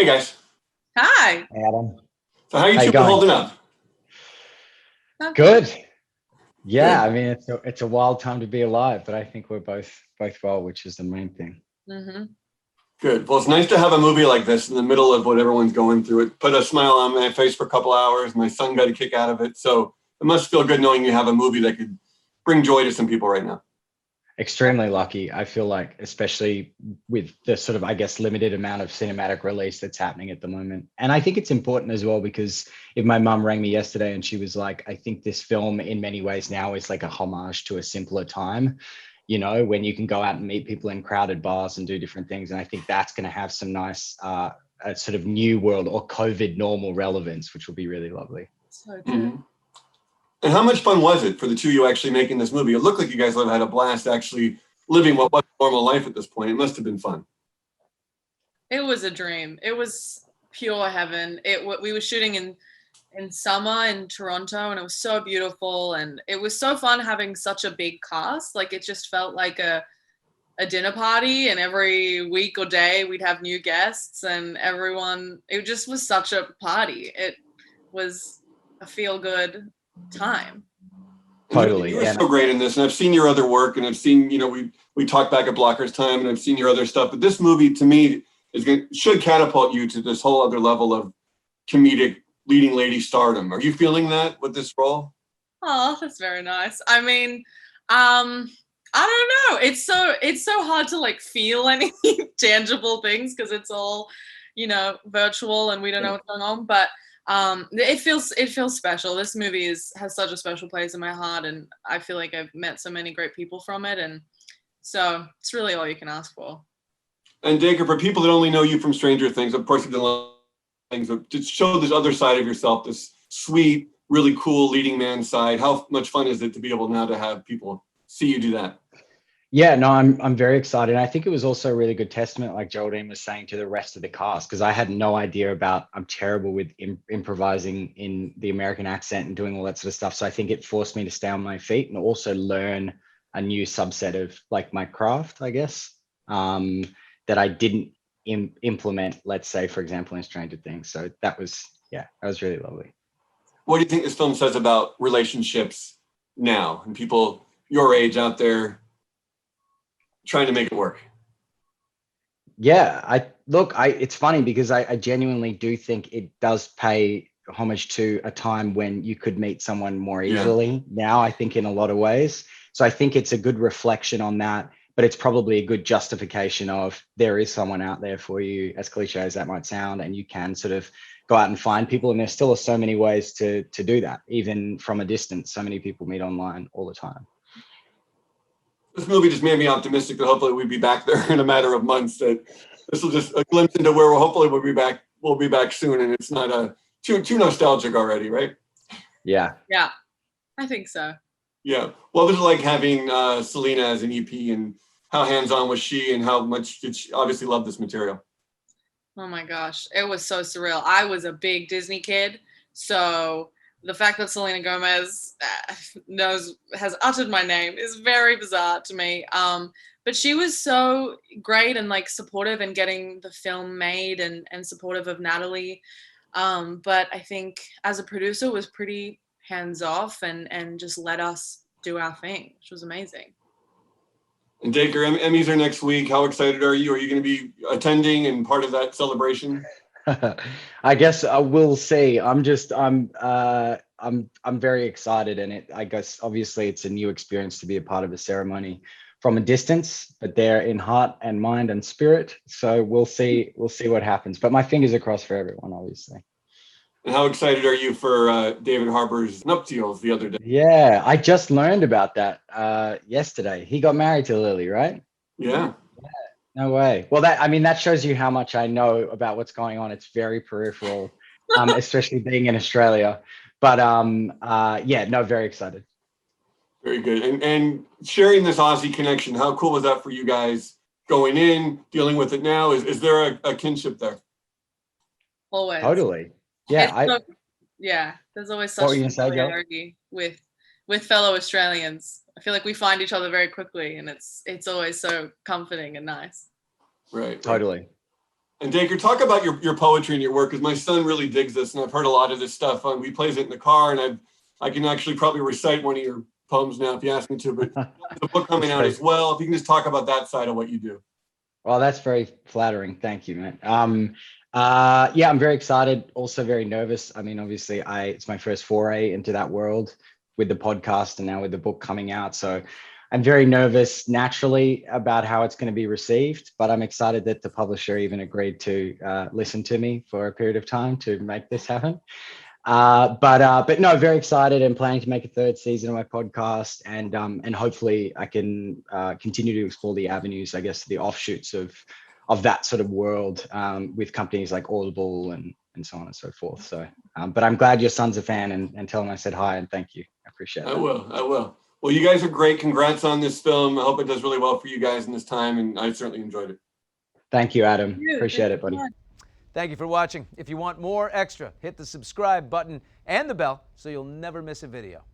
Hey guys. Hi. Hey, Adam. So how are you two going? holding up? Good. Yeah, Good. I mean it's a wild time to be alive, but I think we're both well, which is the main thing. Mm-hmm. Good. Well, it's nice to have a movie like this in the middle of what everyone's going through. It put a smile on my face for a couple hours. My son got a kick out of it. So it must feel good knowing you have a movie that could bring joy to some people right now. Extremely lucky. I feel like, especially with the sort of, I guess, limited amount of cinematic release that's happening at the moment. And I think it's important as well, because if my mum rang me yesterday and she was like, I think this film in many ways now is like a homage to a simpler time, you know, when you can go out and meet people in crowded bars and do different things. And I think that's going to have some nice sort of new world or COVID normal relevance, which will be really lovely. So true. Mm-hmm. And how much fun was it for the two of you actually making this movie? It looked like you guys would have had a blast actually living what was normal life at this point. It must have been fun. It was a dream. It was pure heaven. We were shooting in summer in Toronto, and it was so beautiful, and it was so fun having such a big cast. Like, it just felt like a dinner party, and every week or day we'd have new guests, and everyone, it just was such a party. It was a feel-good time. Totally. You were so great in this, and I've seen your other work, and I've seen, you know, we talked back at Blocker's Time, and I've seen your other stuff, but this movie to me should catapult you to this whole other level of comedic leading lady stardom. Are you feeling that with this role? Oh, that's very nice. I mean, I don't know. It's so hard to like feel any tangible things because it's all, you know, virtual and we don't know what's going on. But it feels special. This movie has such a special place in my heart, and I feel like I've met so many great people from it, and so it's really all you can ask for. And Dacre, for people that only know you from Stranger Things, of course you've done a lot of things, but to show this other side of yourself, this sweet, really cool leading man side, how much fun is it to be able now to have people see you do that? Yeah, no, I'm very excited. I think it was also a really good testament, like Geraldine was saying, to the rest of the cast, because I had no idea about, I'm terrible with improvising in the American accent and doing all that sort of stuff. So I think it forced me to stay on my feet and also learn a new subset of like my craft, I guess, that I didn't implement, let's say, for example, in Stranger Things. So that was really lovely. What do you think this film says about relationships now and people your age out there trying to make it work? Yeah, it's funny because I genuinely do think it does pay homage to a time when you could meet someone more easily. Now, I think in a lot of ways. So I think it's a good reflection on that, but it's probably a good justification of there is someone out there for you, as cliche as that might sound, and you can sort of go out and find people. And there still are so many ways to do that, even from a distance. So many people meet online all the time. This movie just made me optimistic that hopefully we'll be back there in a matter of months. That this will just a glimpse into where we'll be back. We'll be back soon, and it's not too nostalgic already, right? Yeah. Yeah, I think so. Yeah. What was it like having Selena as an EP, and how hands-on was she, and how much did she obviously love this material? Oh my gosh, it was so surreal. I was a big Disney kid, so the fact that Selena Gomez has uttered my name is very bizarre to me. But she was so great and like supportive in getting the film made and supportive of Natalie. But I think as a producer was pretty hands off and just let us do our thing, which was amazing. And Dacre, Emmys are next week. How excited are you? Are you going to be attending and part of that celebration? I guess we'll see. I'm very excited, and I guess obviously it's a new experience to be a part of a ceremony from a distance, but they're in heart and mind and spirit. So we'll see what happens. But my fingers are crossed for everyone, obviously. And how excited are you for David Harbour's nuptials the other day? Yeah, I just learned about that yesterday. He got married to Lily, right? Yeah. No way. Well, that shows you how much I know about what's going on. It's very peripheral, especially being in Australia. But very excited. Very good. And sharing this Aussie connection, how cool was that for you guys going in, dealing with it now? Is there a kinship there? Always. Totally. Yeah. There's always such familiarity with fellow Australians. I feel like we find each other very quickly, and it's always so comforting and nice. Right. Totally. And Dacre, talk about your poetry and your work, because my son really digs this, and I've heard a lot of this stuff. We plays it in the car, and I can actually probably recite one of your poems now if you ask me to. But the book coming out as well. If you can just talk about that side of what you do. Well, that's very flattering. Thank you, man. Yeah, I'm very excited. Also very nervous. I mean, obviously, it's my first foray into that world with the podcast and now with the book coming out. So I'm very nervous naturally about how it's going to be received, but I'm excited that the publisher even agreed to listen to me for a period of time to make this happen. But no, very excited and planning to make a third season of my podcast, and hopefully I can continue to explore the avenues, I guess, the offshoots of that sort of world with companies like Audible and so on and so forth. So, but I'm glad your son's a fan, and tell him I said hi and thank you. I appreciate it. I will. Well, you guys are great. Congrats on this film. I hope it does really well for you guys in this time, and I certainly enjoyed it. Thank you, Adam. Appreciate it, buddy. Thank you for watching. If you want more extra, hit the subscribe button and the bell so you'll never miss a video.